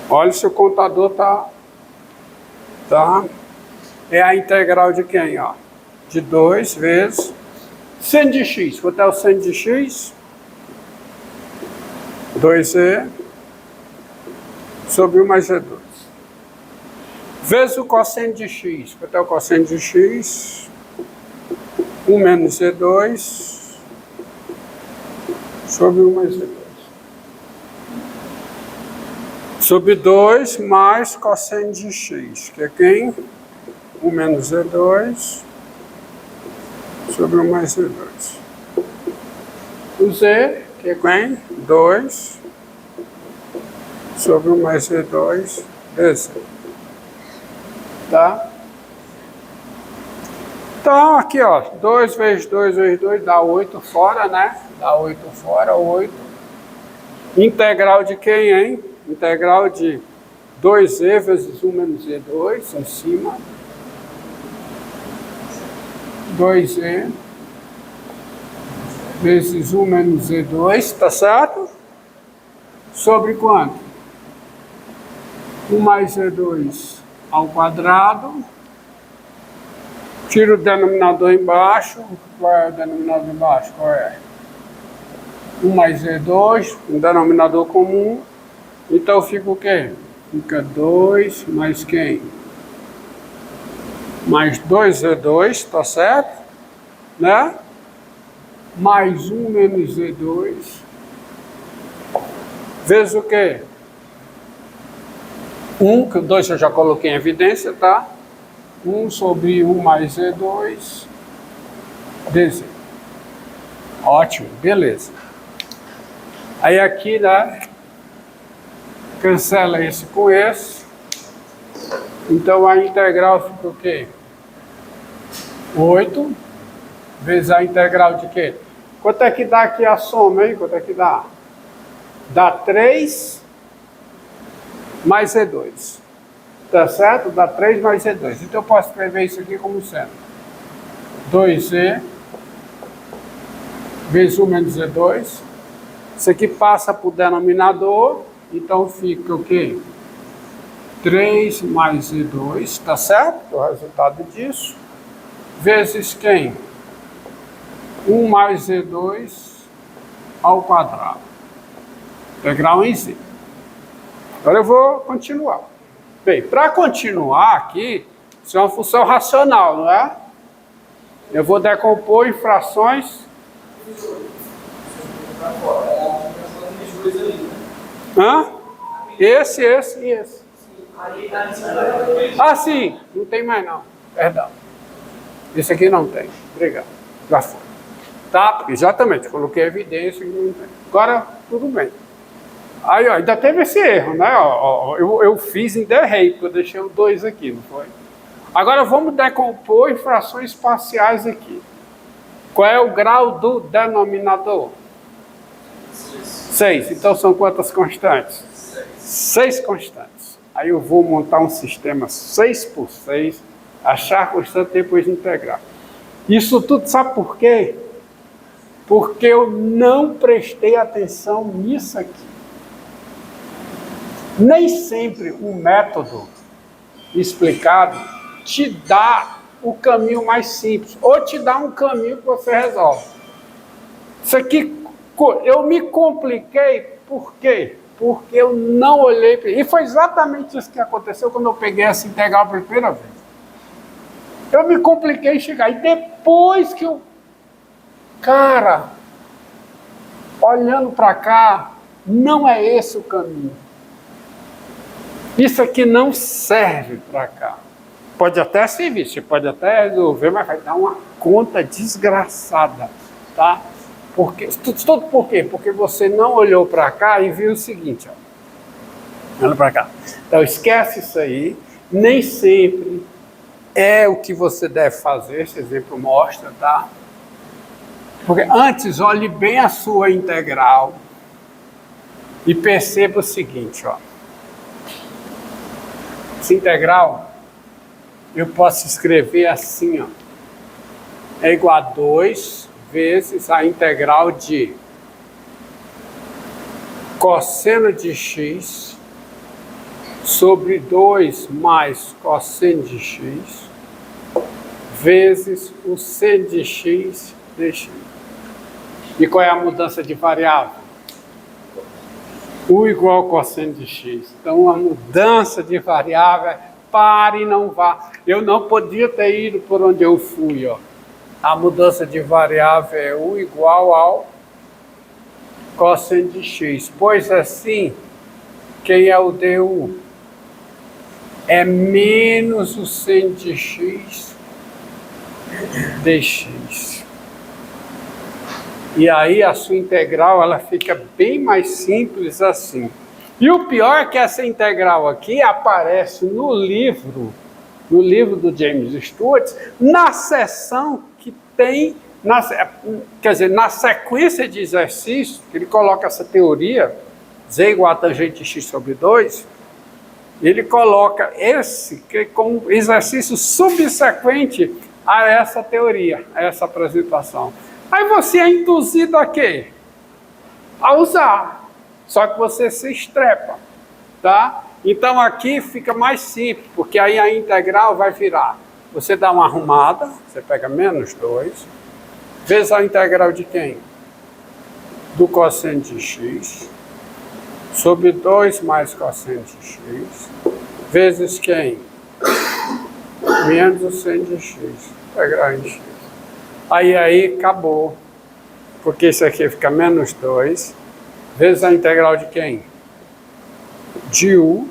Olha se o contador tá. É a integral de quem, ó? De 2 vezes seno de x. Quanto é o seno de x? 2e sobre 1 mais e2. Vezes o cosseno de x. Quanto é o cosseno de x? 1 menos e2 sobre 1 mais e2. Sobre 2 mais cosseno de x, que é quem? 1 menos e2 sobre 1 mais e2. O z, que é quem? 2 sobre 1 mais e2 dz. Tá? Então, aqui, ó, 2 vezes 2 vezes 2 dá 8 fora, né? Dá 8 fora, 8. Integral de quem, hein? Integral de 2e vezes 1 menos e2 em cima. 2e vezes 1 menos e2, tá certo? Sobre quanto? 1 mais e2 ao quadrado. Tira o denominador embaixo. Qual é o denominador embaixo? Qual é? 1 mais e2, um denominador comum. Então fica o quê? Fica 2 mais quem? Mais 2e2, tá certo? Né? Mais 1 menos e2. Vezes o quê? 1, que o 2 eu já coloquei em evidência, tá? 1 sobre 1 mais e2 dz. Ótimo, beleza. Aí aqui, né? Cancela esse com esse. Então a integral fica o quê? 8 vezes a integral de quê? Quanto é que dá aqui a soma, hein? Quanto é que dá? Dá 3 mais e2. Tá certo? Dá 3 mais e2. Então eu posso escrever isso aqui como sendo 2e vezes 1 menos e2. Isso aqui passa para o denominador. Então fica o quê? 3 mais e2, tá certo? O resultado disso. Vezes quem? 1 mais e2 ao quadrado. Integral em z. Agora eu vou continuar. Bem, para continuar aqui, isso é uma função racional, não é? Eu vou decompor em frações. Hã? Esse e esse. Ah, sim. Não tem mais não. Perdão. Esse aqui não tem. Obrigado. Já foi. Tá? Exatamente. Coloquei evidência que não tem. Agora, tudo bem. Aí, ó, ainda teve esse erro, né? Ó, eu fiz e ainda errei, porque eu deixei o 2 aqui, não foi? Agora vamos decompor em frações parciais aqui. Qual é o grau do denominador? 6. Então são quantas constantes? 6 constantes. Aí eu vou montar um sistema 6 por 6, achar constante e depois integrar. Isso tudo sabe por quê? Porque eu não prestei atenção nisso aqui. Nem sempre o método explicado te dá o caminho mais simples, ou te dá um caminho que você resolve. Isso aqui, eu me compliquei, por quê? Porque eu não olhei, e foi exatamente isso que aconteceu quando eu peguei essa integral pela primeira vez. Eu me compliquei em chegar, e depois que eu, cara, olhando para cá, não é esse o caminho. Isso aqui não serve para cá. Pode até servir, você pode até resolver, mas vai dar uma conta desgraçada, tá? Porque, tudo por quê? Porque você não olhou para cá e viu o seguinte, ó. Olha para cá. Então esquece isso aí, nem sempre é o que você deve fazer, esse exemplo mostra, tá? Porque antes, olhe bem a sua integral e perceba o seguinte, ó. Essa integral, eu posso escrever assim, ó. É igual a 2 vezes a integral de cosseno de x sobre 2 mais cosseno de x vezes o seno de x dx. E qual é a mudança de variável? U igual ao cosseno de x. Então, a mudança de variável é pare e não vá. Eu não podia ter ido por onde eu fui, ó. A mudança de variável é U igual ao cosseno de x. Pois assim, quem é o du? É menos o seno de x dx. E aí a sua integral ela fica bem mais simples assim. E o pior é que essa integral aqui aparece no livro do James Stewart, na seção que tem, quer dizer, na sequência de exercícios, que ele coloca essa teoria, z igual a tangente de x sobre 2, ele coloca esse como exercício subsequente a essa teoria, a essa apresentação. Aí você é induzido a quê? A usar. Só que você se estrepa, tá? Então aqui fica mais simples, porque aí a integral vai virar. Você dá uma arrumada, você pega menos 2, vezes a integral de quem? Do cosseno de x, sobre 2 mais cosseno de x, vezes quem? Menos o seno de x, integral de x. Aí acabou, porque isso aqui fica menos 2, vezes a integral de quem? De u,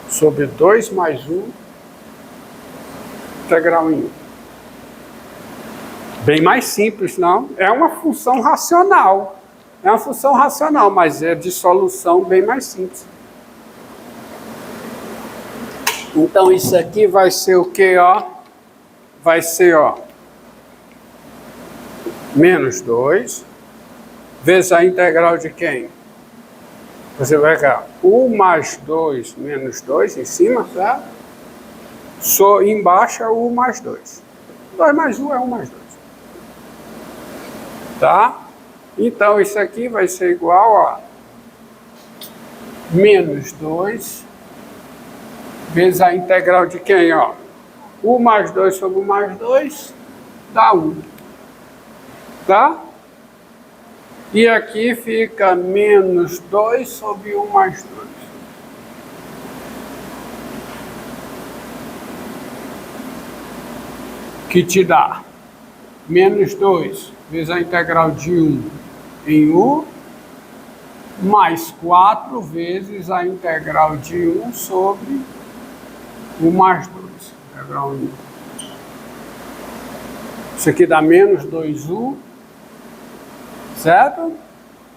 sobre 2 mais u, integral em u. Bem mais simples, não? É uma função racional. É uma função racional, mas é de solução bem mais simples. Então isso aqui vai ser o quê, ó? Vai ser, ó, menos 2, vezes a integral de quem? Você vai pegar u mais 2 menos 2 em cima, certo? Embaixo é u mais 2. 2 mais u é 1 mais 2. Tá? Então isso aqui vai ser igual a menos 2 vezes a integral de quem, ó? U mais 2 sobre u mais 2 dá 1. Tá? E aqui fica menos 2 sobre 1 mais 2. Que te dá menos 2 vezes a integral de 1 em u, mais 4 vezes a integral de 1 sobre u mais 2. Integral em u. Isso aqui dá menos 2u. Certo?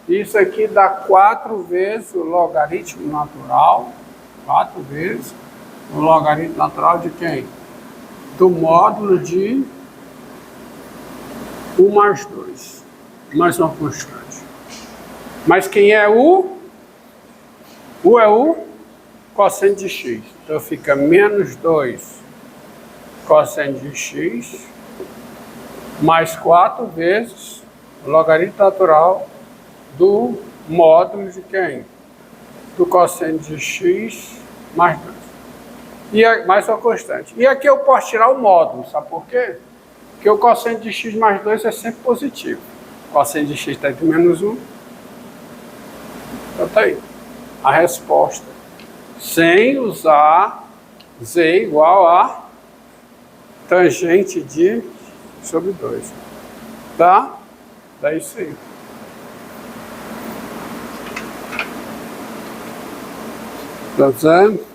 Isso aqui dá 4 vezes o logaritmo natural. 4 vezes o logaritmo natural de quem? Do módulo de u mais 2. Mais uma constante. Mas quem é u? U é o cosseno de x. Então fica menos 2 cosseno de x mais 4 vezes o logaritmo natural do módulo de quem? Do cosseno de x mais 2. E mais uma constante. E aqui eu posso tirar o módulo, sabe por quê? Porque o cosseno de x mais 2 é sempre positivo. O cosseno de x está entre menos 1. Então tá aí. A resposta. Sem usar z igual a tangente de sobre 2. Tá? Dá isso aí. Tá vendo?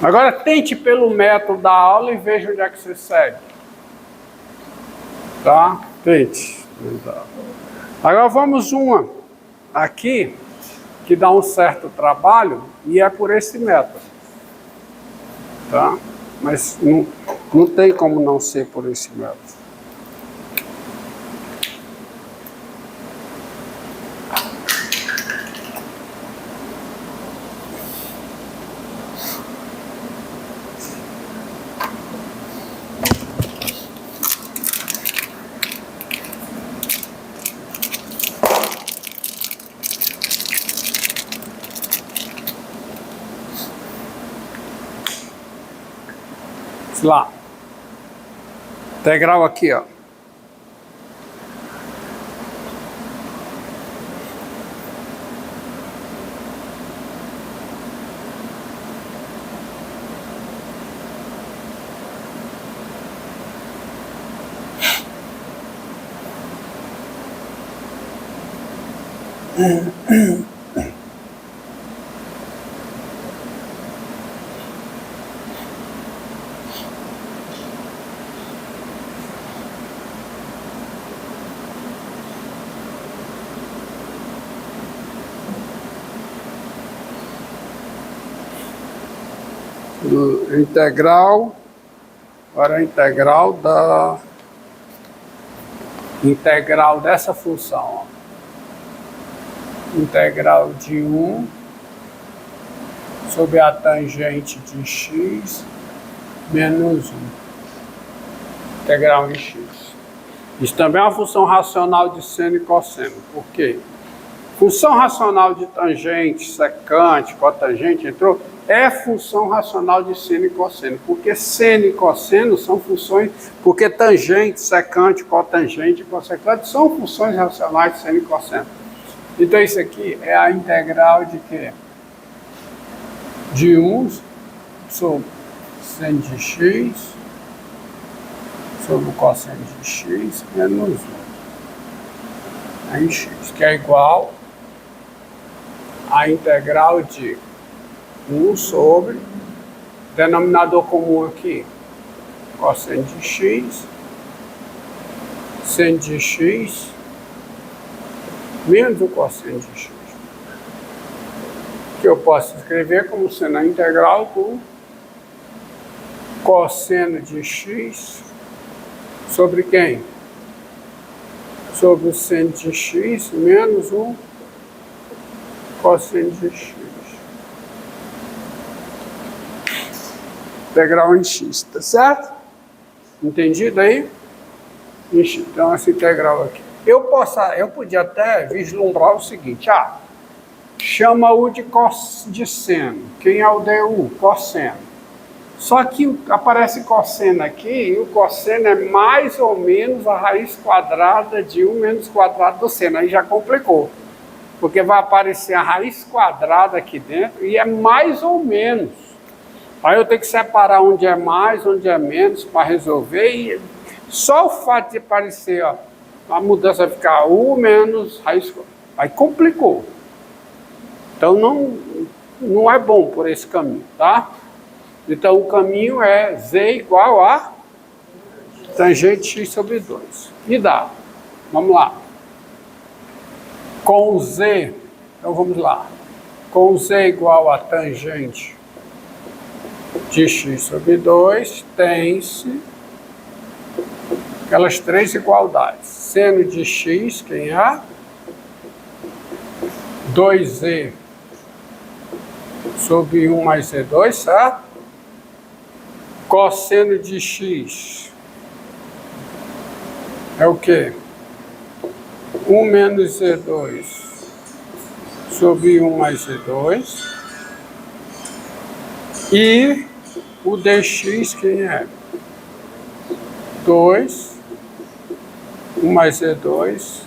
Agora tente pelo método da aula e veja onde é que você segue. Tá? Tente. Agora vamos uma aqui que dá um certo trabalho e é por esse método. Tá? Mas não tem como não ser por esse método. Vamos lá. Integral aqui, ó. Integral, para a integral dessa função, ó. Integral de 1 sobre a tangente de x menos 1. Integral em x. Isso também é uma função racional de seno e cosseno. Por quê? Função racional de tangente, secante, cotangente, entrou? É função racional de seno e cosseno. Porque seno e cosseno são funções... Porque tangente, secante, cotangente e cossecante são funções racionais de seno e cosseno. Então isso aqui é a integral de quê? De 1 sobre seno de x sobre o cosseno de x menos 1 em x, que é igual a integral de 1 sobre, denominador comum aqui, cosseno de x, seno de x, menos o cosseno de x. Que eu posso escrever como sendo a integral do cosseno de x sobre quem? Sobre o seno de x menos o cosseno de x. Integral em x, tá certo? Entendido aí? Então essa integral aqui. Eu podia até vislumbrar o seguinte, chama-o de seno. Quem é o du? Cosseno. Só que aparece cosseno aqui, e o cosseno é mais ou menos a raiz quadrada de 1 menos quadrado do seno. Aí já complicou, porque vai aparecer a raiz quadrada aqui dentro, e é mais ou menos. Aí eu tenho que separar onde é mais, onde é menos, para resolver, e só o fato de aparecer, ó, a mudança vai ficar U menos raiz, aí complicou. Então não é bom por esse caminho, tá? Então o caminho é Z igual a tangente x sobre 2. E dá. Vamos lá. Com Z, então vamos lá. Com Z igual a tangente de x sobre 2, tem-se aquelas três igualdades. Seno de x, quem é? 2z sobre 1 mais z2, certo? Cosseno de x é o quê? 1 menos z2 sobre 1 mais z2. E o dx, quem é? 2, 1 mais z2,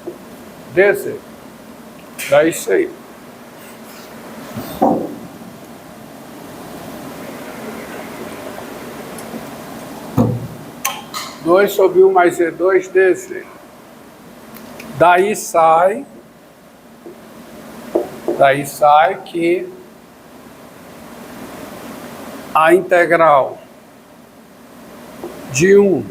dz. Dá isso aí. Dois sobre 1 mais z2, dz. Daí sai que a integral de 1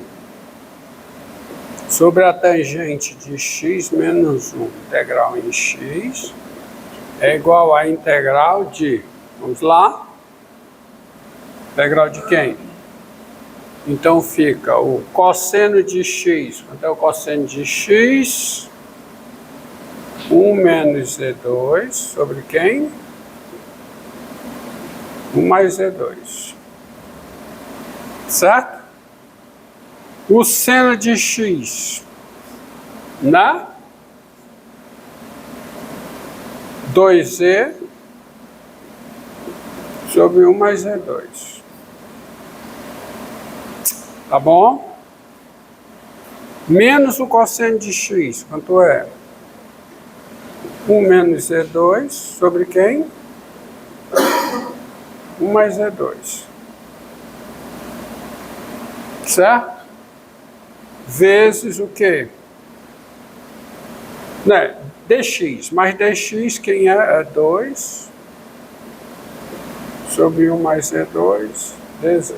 sobre a tangente de x menos 1, integral em x, é igual à integral de, vamos lá, integral de quem? Então fica o cosseno de x, quanto é o cosseno de x? 1 menos z2 sobre quem? 1 mais z2. Certo? O seno de x na 2z sobre 1 mais z2. Tá bom? Menos o cosseno de x, quanto é? 1 menos Z2 sobre quem? 1 mais Z2. Certo? Vezes o quê? Né? Dx. Mas dx quem é? É 2 sobre 1 mais Z2 dz.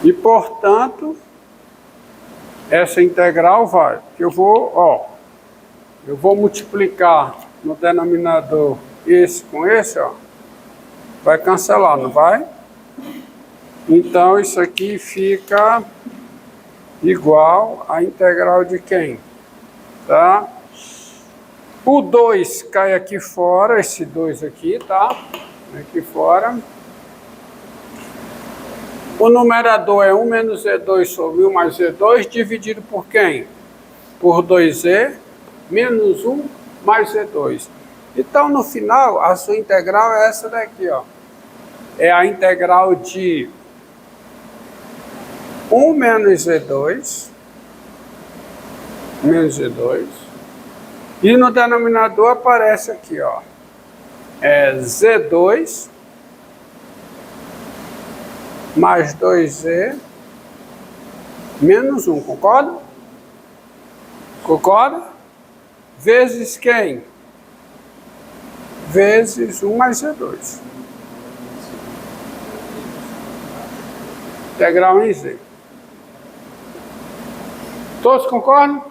E, portanto, essa integral vai, eu vou multiplicar no denominador esse com esse, ó, vai cancelar, não vai? Então, isso aqui fica igual à integral de quem? Tá? O 2 cai aqui fora, esse 2 aqui, tá? Aqui fora. O numerador é 1 menos Z2 sobre 1 mais Z2, dividido por quem? Por 2Z, menos 1 mais Z2. Então, no final, a sua integral é essa daqui, ó. É a integral de 1 menos Z2, e no denominador aparece aqui, ó, é Z2 mais 2Z menos 1, concorda? Concorda? Vezes quem? Vezes 1 mais Z2. Integral em Z. Todos concordam?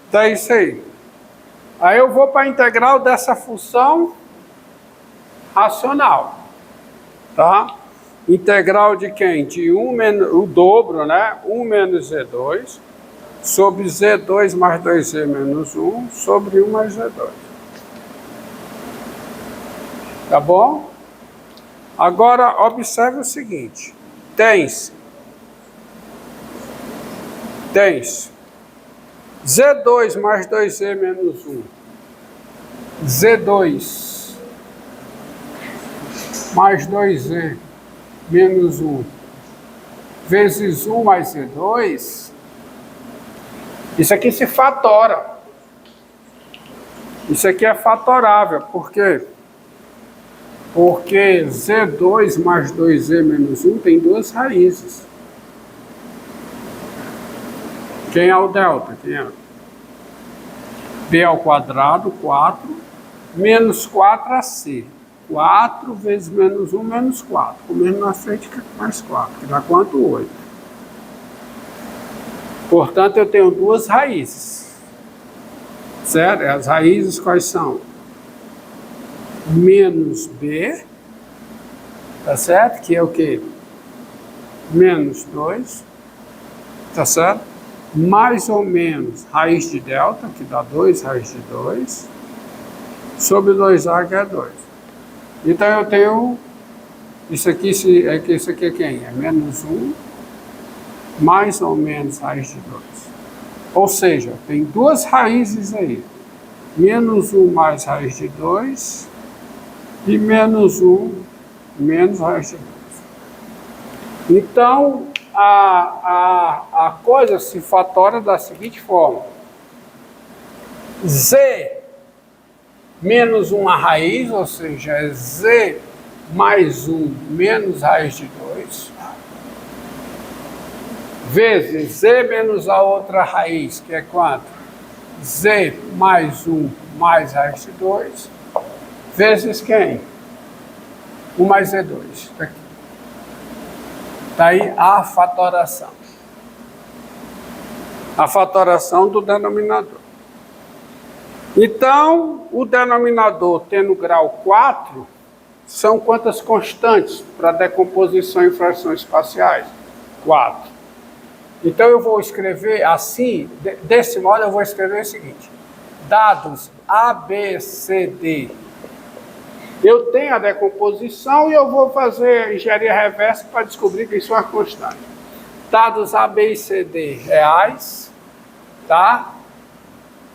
Então é isso aí. Aí eu vou para a integral dessa função racional. Tá? Integral de quem? De 1 menos, o dobro, né? 1 menos Z2 sobre Z2 mais 2Z menos 1 sobre 1 mais Z2. Tá bom? Agora, observe o seguinte. Tens Z2 mais 2Z menos 1. Z2 mais 2Z menos 1 vezes 1 mais Z2. Isso aqui se fatora. Isso aqui é fatorável. Por quê? Porque Z2 mais 2Z menos 1 tem duas raízes. Quem é o delta? Quem é? B ao quadrado, 4, menos 4AC. 4 vezes menos 1, menos 4. Com menos na frente, mais 4, que dá quanto? 8. Portanto, eu tenho duas raízes. Certo? As raízes quais são? Menos B, tá certo? Que é o quê? Menos 2, tá certo? Mais ou menos raiz de delta, que dá 2 raiz de 2, sobre 2A, que é 2. Então eu tenho, isso aqui é quem? É menos 1, mais ou menos raiz de 2. Ou seja, tem duas raízes aí. Menos 1 mais raiz de 2 e menos 1 menos raiz de 2. Então, a coisa se fatora da seguinte forma. Z menos uma raiz, ou seja, é Z mais 1 menos raiz de 2, vezes Z menos a outra raiz, que é quanto? Z mais 1 mais raiz de 2, vezes quem? 1 mais Z2. Tá aqui. Daí a fatoração. A fatoração do denominador. Então, o denominador tendo grau 4, são quantas constantes para decomposição em frações espaciais? 4. Então, eu vou escrever assim, desse modo eu vou escrever o seguinte. Dados A, B, C, D. Eu tenho a decomposição e eu vou fazer engenharia reversa para descobrir que isso é uma constante. Dados A, B e C, D reais, tá?